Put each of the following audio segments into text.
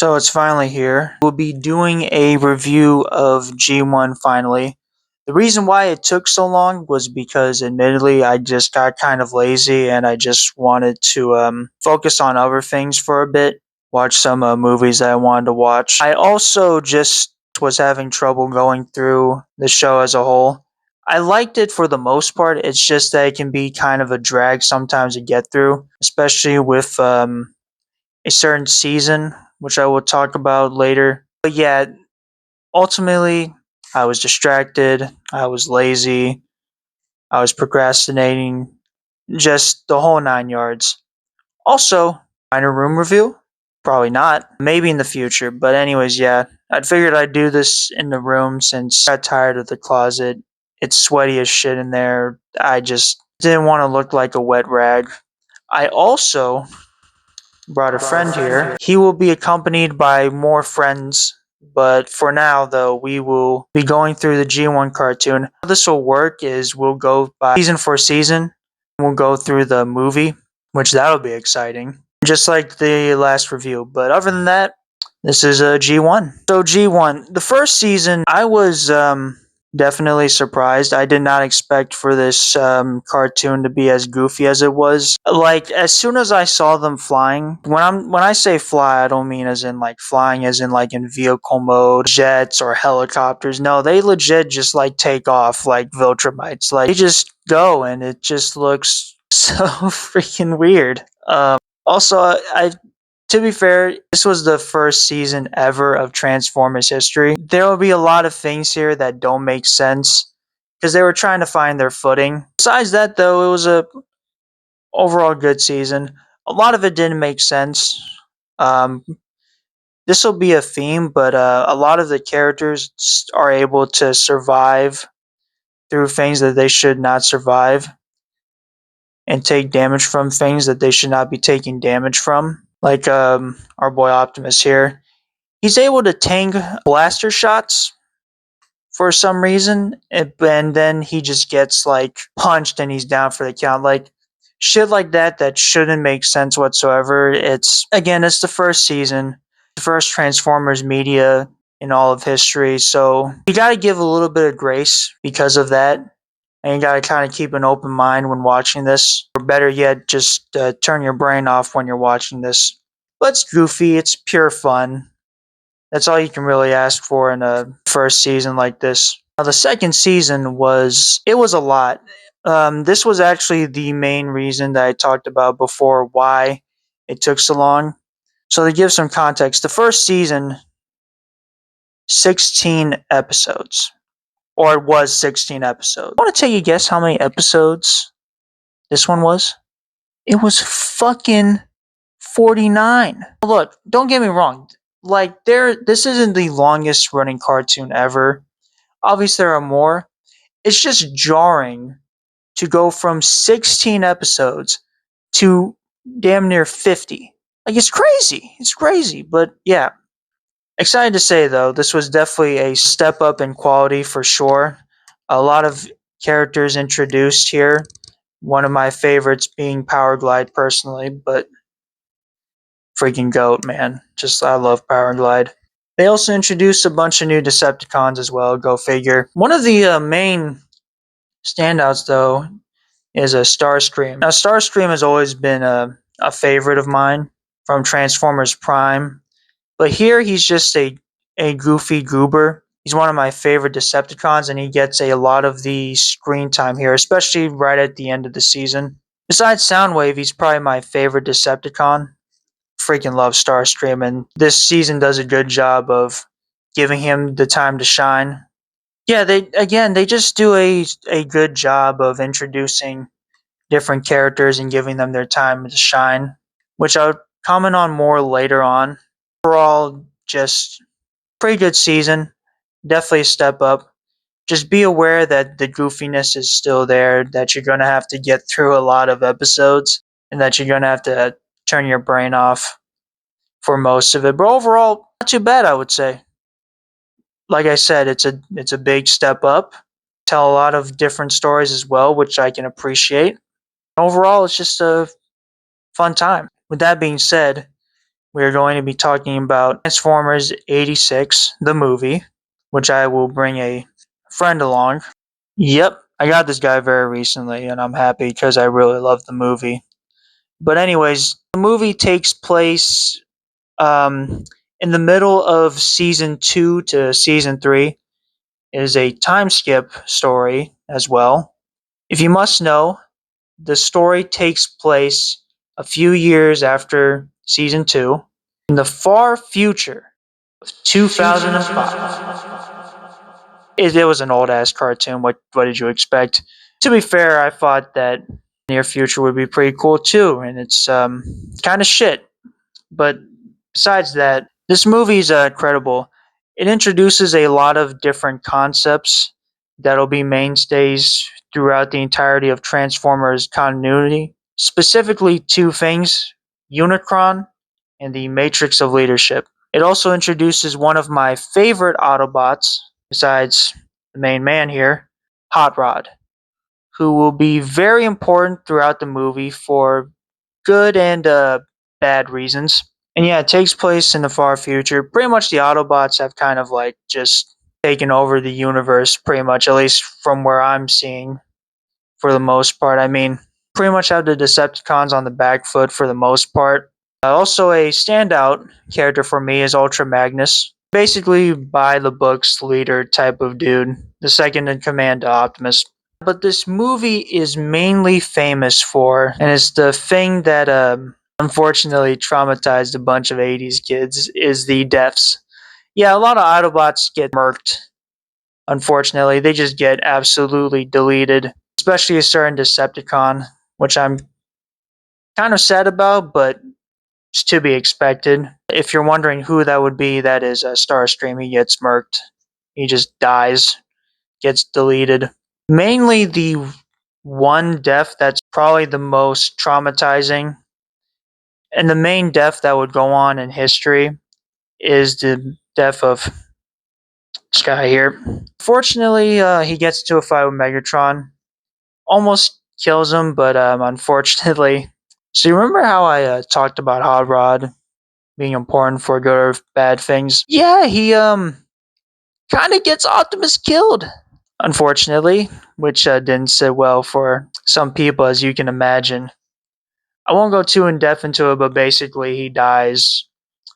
So it's finally here. We'll be doing a review of G1 finally. The reason why it took so long was because, admittedly, I just got kind of lazy and I just wanted to focus on other things for a bit, watch some movies that I wanted to watch. I also just was having trouble going through the show as a whole. I liked it for the most part. It's just that it can be kind of a drag sometimes to get through, especially with a certain season, which I will talk about later. But yeah, ultimately, I was distracted, I was lazy, I was procrastinating, just the whole nine yards. Also, minor room review? Probably not. Maybe in the future. But, anyways, yeah, I figured I'd do this in the room since I got tired of the closet. It's sweaty as shit in there. I just didn't want to look like a wet rag. I also brought a friend here. He will be accompanied by more friends, but for now, though, we will be going through the G1 cartoon. How this will work is we'll go by season for season. We'll go through the movie, which that'll be exciting, just like the last review. But other than that, this is a G1. So G1, the first season, I was definitely surprised. I did not expect for this cartoon to be as goofy as it was. Like as soon as I saw them flying, when I say fly, I don't mean as in like flying as in like in vehicle mode, jets or helicopters. No, they legit just like take off like Viltrumites. Like they just go and it just looks so freaking weird. Also, I to be fair, this was the first season ever of Transformers history. There will be a lot of things here that don't make sense because they were trying to find their footing. Besides that, though, it was a overall good season. A lot of it didn't make sense. Um, this will be a theme, but a lot of the characters are able to survive through things that they should not survive and take damage from things that they should not be taking damage from. Like our boy Optimus here. He's able to tank blaster shots for some reason, and then he just gets like punched and he's down for the count. Like shit like that shouldn't make sense whatsoever. It's the first season, the first Transformers media in all of history, so you got to give a little bit of grace because of that. And you got to kind of keep an open mind when watching this. Or better yet, just turn your brain off when you're watching this. But it's goofy, it's pure fun. That's all you can really ask for in a first season like this. Now, the second season was a lot. This was actually the main reason that I talked about before why it took so long. So to give some context, the first season, 16 episodes. Or it was 16 episodes. I want to take a guess how many episodes this one was? It was fucking 49. Look, don't get me wrong. Like this isn't the longest running cartoon ever. Obviously there are more. It's just jarring to go from 16 episodes to damn near 50. Like it's crazy. It's crazy, but yeah. Excited to say though, this was definitely a step up in quality for sure. A lot of characters introduced here. One of my favorites being Power Glide personally, but freaking goat, man. Just I love Power Glide. They also introduced a bunch of new Decepticons as well. Go figure. One of the main standouts, though, is a Starscream. Now, Starscream has always been a favorite of mine from Transformers Prime, but here he's just a goofy goober. He's one of my favorite Decepticons, and he gets a lot of the screen time here, especially right at the end of the season. Besides Soundwave, he's probably my favorite Decepticon. Freaking love Starscream, and this season does a good job of giving him the time to shine. Yeah, they just do a good job of introducing different characters and giving them their time to shine, which I'll comment on more later on. Overall, just pretty good season. Definitely a step up. Just be aware that the goofiness is still there, that you're going to have to get through a lot of episodes, and that you're going to have to turn your brain off for most of it. But overall, not too bad, I would say. Like I said, it's a big step up. Tell a lot of different stories as well, which I can appreciate. Overall, it's just a fun time. With that being said, we are going to be talking about Transformers 86, the movie, which I will bring a friend along. Yep, I got this guy very recently, and I'm happy because I really love the movie. But, anyways, the movie takes place um, in the middle of season 2 to season 3. It is a time skip story as well. If you must know, the story takes place a few years after season 2 in the far future of 2005. It was an old ass cartoon. What did you expect? To be fair, I thought that near future would be pretty cool too, and it's kind of shit. But besides that, this movie is incredible. It introduces a lot of different concepts that'll be mainstays throughout the entirety of Transformers continuity. Specifically, two things: Unicron and the Matrix of Leadership. It also introduces one of my favorite Autobots, besides the main man here, Hot Rod, who will be very important throughout the movie for good and bad reasons. And yeah, it takes place in the far future. Pretty much the Autobots have kind of like just taken over the universe, pretty much, at least from where I'm seeing for the most part. I mean, pretty much have the Decepticons on the back foot for the most part. Also, a standout character for me is Ultra Magnus. Basically, by the books leader type of dude, the second in command to Optimus. But this movie is mainly famous for, and it's the thing that unfortunately traumatized a bunch of 80s kids, is the deaths. Yeah, a lot of Autobots get murked. Unfortunately, they just get absolutely deleted, especially a certain Decepticon, which I'm kind of sad about, but it's to be expected. If you're wondering who that would be, that is Starscream. He gets murked. He just dies, gets deleted. Mainly the one death that's probably the most traumatizing, and the main death that would go on in history, is the death of this guy here. Fortunately, he gets into a fight with Megatron. Almost kills him, but unfortunately. So you remember how I talked about Hot Rod being important for good or bad things? Yeah, he kind of gets Optimus killed, unfortunately, which didn't sit well for some people, as you can imagine. I won't go too in depth into it, but basically he dies.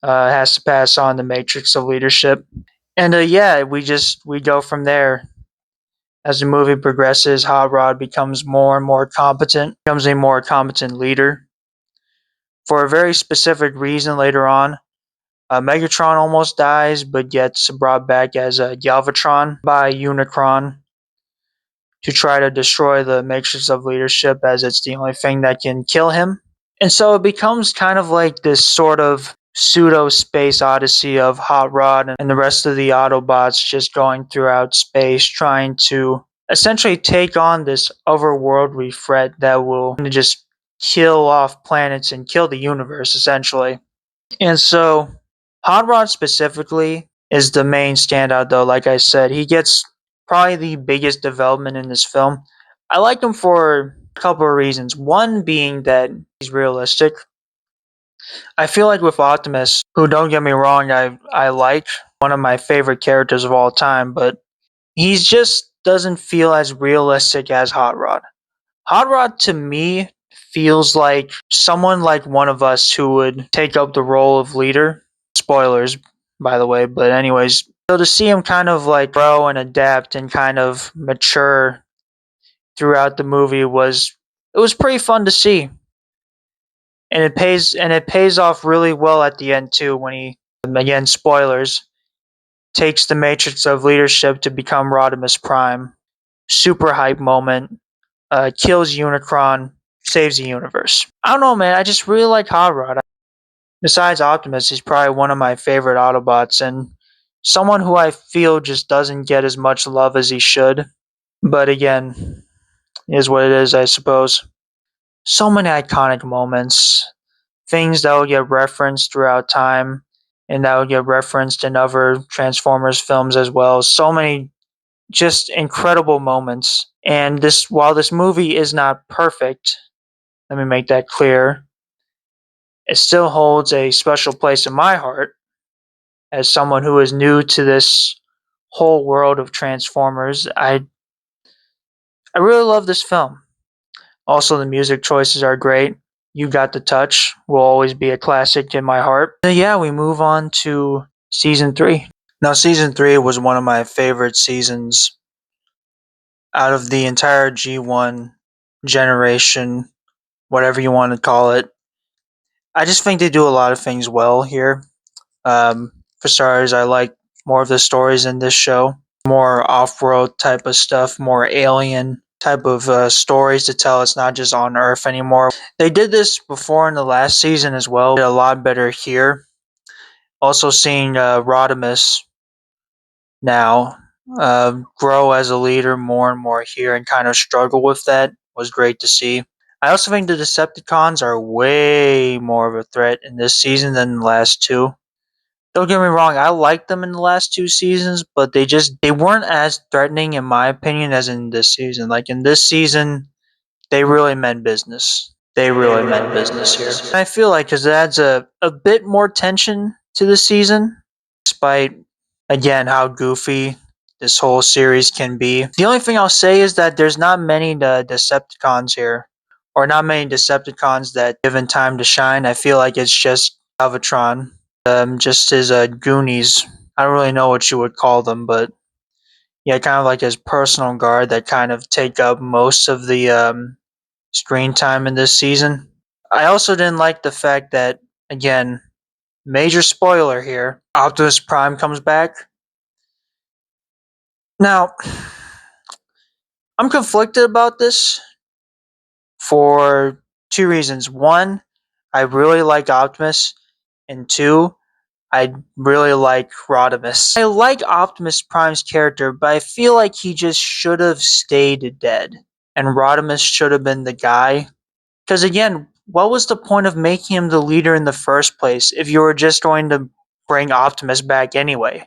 Has to pass on the Matrix of Leadership, and yeah, we go from there. As the movie progresses, Hot Rod becomes more and more competent, becomes a more competent leader. For a very specific reason later on, Megatron almost dies, but gets brought back as a Galvatron by Unicron to try to destroy the Matrix of Leadership, as it's the only thing that can kill him. And so it becomes kind of like this sort of pseudo space odyssey of Hot Rod and the rest of the Autobots just going throughout space trying to essentially take on this otherworldly threat that will just kill off planets and kill the universe, essentially. And so Hot Rod specifically is the main standout, though. Like I said, he gets probably the biggest development in this film. I like him for a couple of reasons. One being that he's realistic. I feel like with Optimus, who, don't get me wrong, I like, one of my favorite characters of all time, but he's just doesn't feel as realistic as Hot Rod. Hot Rod to me feels like someone like one of us who would take up the role of leader. Spoilers, by the way, but anyways, so to see him kind of like grow and adapt and kind of mature throughout the movie was pretty fun to see. And it pays off really well at the end too, when he, again, spoilers, takes the Matrix of Leadership to become Rodimus Prime. Super hype moment. Kills Unicron, saves the universe. I don't know, man. I just really like Hot Rod. Besides Optimus, he's probably one of my favorite Autobots, and someone who I feel just doesn't get as much love as he should. But again, is what it is, I suppose. So many iconic moments, things that will get referenced throughout time, and that will get referenced in other Transformers films as well. So many just incredible moments. And while this movie is not perfect, let me make that clear. it still holds a special place in my heart as someone who is new to this whole world of Transformers. I really love this film. Also, the music choices are great. You Got the Touch will always be a classic in my heart. Yeah, we move on to season 3. Now, season 3 was one of my favorite seasons out of the entire G1 generation, whatever you want to call it. I just think they do a lot of things well here. For starters, I like more of the stories in this show, more off road type of stuff, more alien type of stories to tell. It's not just on Earth anymore. They did this before in the last season as well, did a lot better here. Also, seeing Rodimus now grow as a leader more and more here and kind of struggle with that was great to see. I also think the Decepticons are way more of a threat in this season than the last two. Don't get me wrong, I liked them in the last two seasons, but they weren't as threatening in my opinion as in this season. Like in this season, they really meant business. They really meant business here. And I feel like because it adds a bit more tension to the season, despite again how goofy this whole series can be. The only thing I'll say is that there's not many Decepticons here, or not many Decepticons that given time to shine. I feel like it's just Galvatron, just his Goonies. I don't really know what you would call them, but yeah, kind of like his personal guard that kind of take up most of the screen time in this season. I also didn't like the fact that, again, major spoiler here, Optimus Prime comes back. Now, I'm conflicted about this for two reasons. One, I really like Optimus, and two, I really like Rodimus. I like Optimus Prime's character, but I feel like he just should have stayed dead, and Rodimus should have been the guy. Because again, what was the point of making him the leader in the first place if you were just going to bring Optimus back anyway?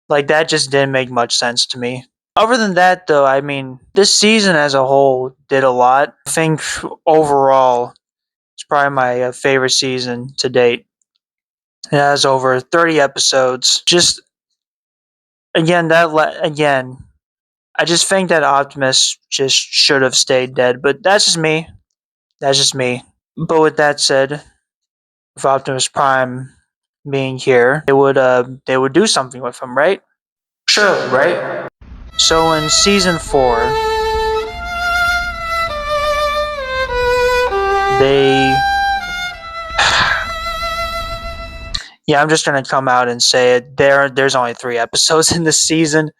Like, that just didn't make much sense to me. Other than that, though, I mean, this season as a whole did a lot. I think overall, it's probably my favorite season to date. It has over 30 episodes. Just again, again, I just think that Optimus just should have stayed dead. But that's just me. That's just me. But with that said, with Optimus Prime being here, they would do something with him, right? Sure, right? So in season 4, they yeah, I'm just gonna come out and say it. There's only 3 episodes in this season.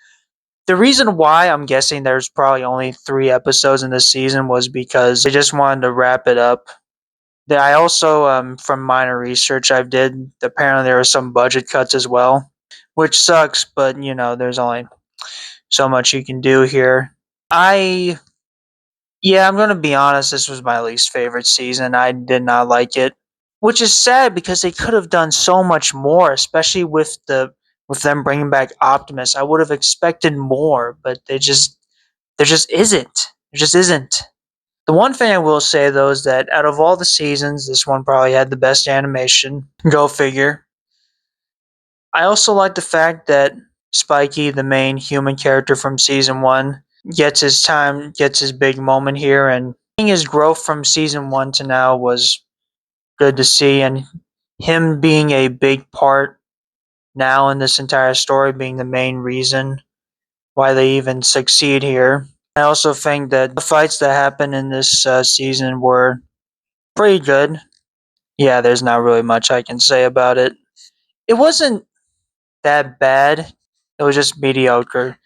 The reason why I'm guessing there's probably only 3 episodes in this season was because they just wanted to wrap it up. I also, from minor research I've did, apparently there were some budget cuts as well, which sucks. But there's only so much you can do here. Yeah, I'm gonna be honest. This was my least favorite season. I did not like it, which is sad because they could have done so much more, especially with them bringing back Optimus. I would have expected more, but there just isn't. There just isn't. The one thing I will say though is that out of all the seasons, this one probably had the best animation. Go figure. I also like the fact that Spikey, the main human character from season 1, gets his big moment here, and seeing his growth from season 1 to now was good to see, and him being a big part now in this entire story, being the main reason why they even succeed here. I also think that the fights that happened in this season were pretty good. Yeah, there's not really much I can say about it. It wasn't that bad. It was just mediocre.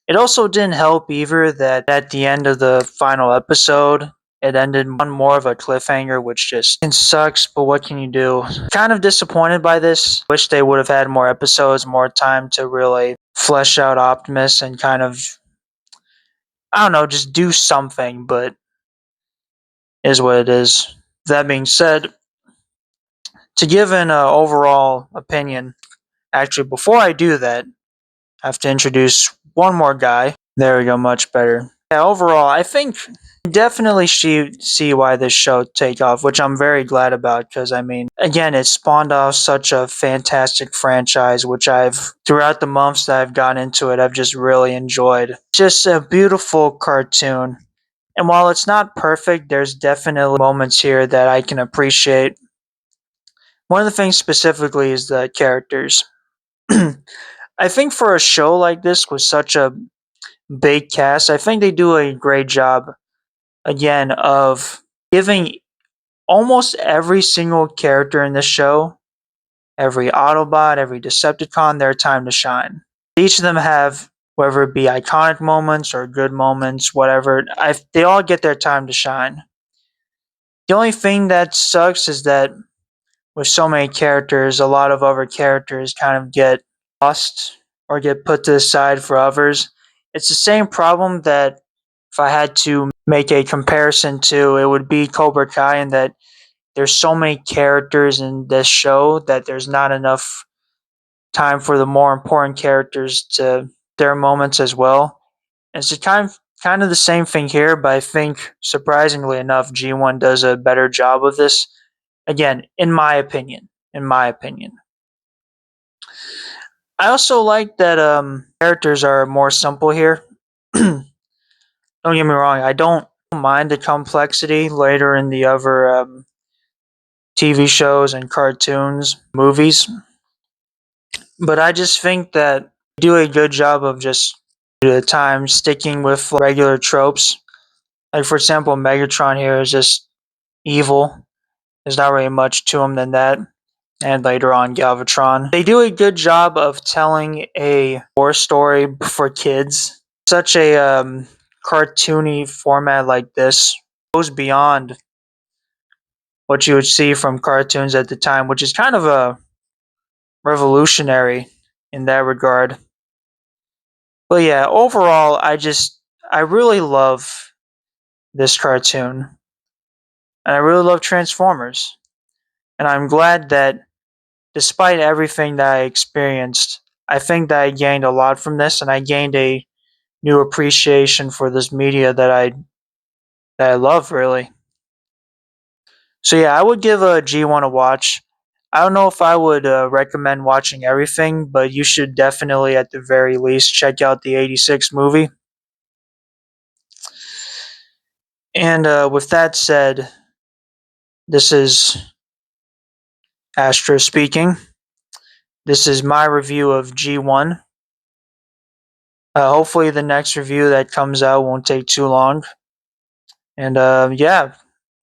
It also didn't help either that at the end of the final episode, it ended on more of a cliffhanger, which just sucks, but what can you do? Kind of disappointed by this. Wish they would have had more episodes, more time to really flesh out Optimus and kind of, I don't know, just do something, but is what it is. That being said, to give an overall opinion, actually, before I do that, I have to introduce one more guy. There we go, much better. Yeah, overall, I think definitely see why this show take off, which I'm very glad about because I mean, again, it spawned off such a fantastic franchise, which I've throughout the months that I've gotten into it, I've just really enjoyed. Just a beautiful cartoon. And while it's not perfect, there's definitely moments here that I can appreciate. One of the things specifically is the characters. I think for a show like this with such a big cast, I think they do a great job again of giving almost every single character in the show, every Autobot, every Decepticon, their time to shine. Each of them have whether it be iconic moments or good moments, whatever. They all get their time to shine. The only thing that sucks is that with so many characters, a lot of other characters kind of get lost or get put to the side for others. It's the same problem that if I had to make a comparison to, it would be Cobra Kai, in that there's so many characters in this show that there's not enough time for the more important characters to their moments as well. And it's kind of the same thing here, but I think surprisingly enough, G1 does a better job of this. Again, in my opinion. In my opinion. I also like that characters are more simple here. Don't get me wrong, I don't mind the complexity later in the other TV shows and cartoons, movies, but I just think that they do a good job of just the time sticking with regular tropes. Like for example, Megatron here is just evil. There's not really much to him than that. And later on, Galvatron. They do a good job of telling a war story for kids. Such a cartoony format like this goes beyond what you would see from cartoons at the time, which is kind of a revolutionary in that regard. But yeah, overall, I really love this cartoon, and I really love Transformers, and I'm glad that despite everything that I experienced, I think that I gained a lot from this, and I gained a new appreciation for this media that I love really. So yeah, I would give a G1 a watch. I don't know if I would recommend watching everything, but you should definitely, at the very least, check out the '86 movie. And with that said, this is Astro speaking. This is my review of G1. Hopefully, the next review that comes out won't take too long. And yeah,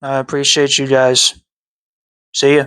I appreciate you guys. See ya.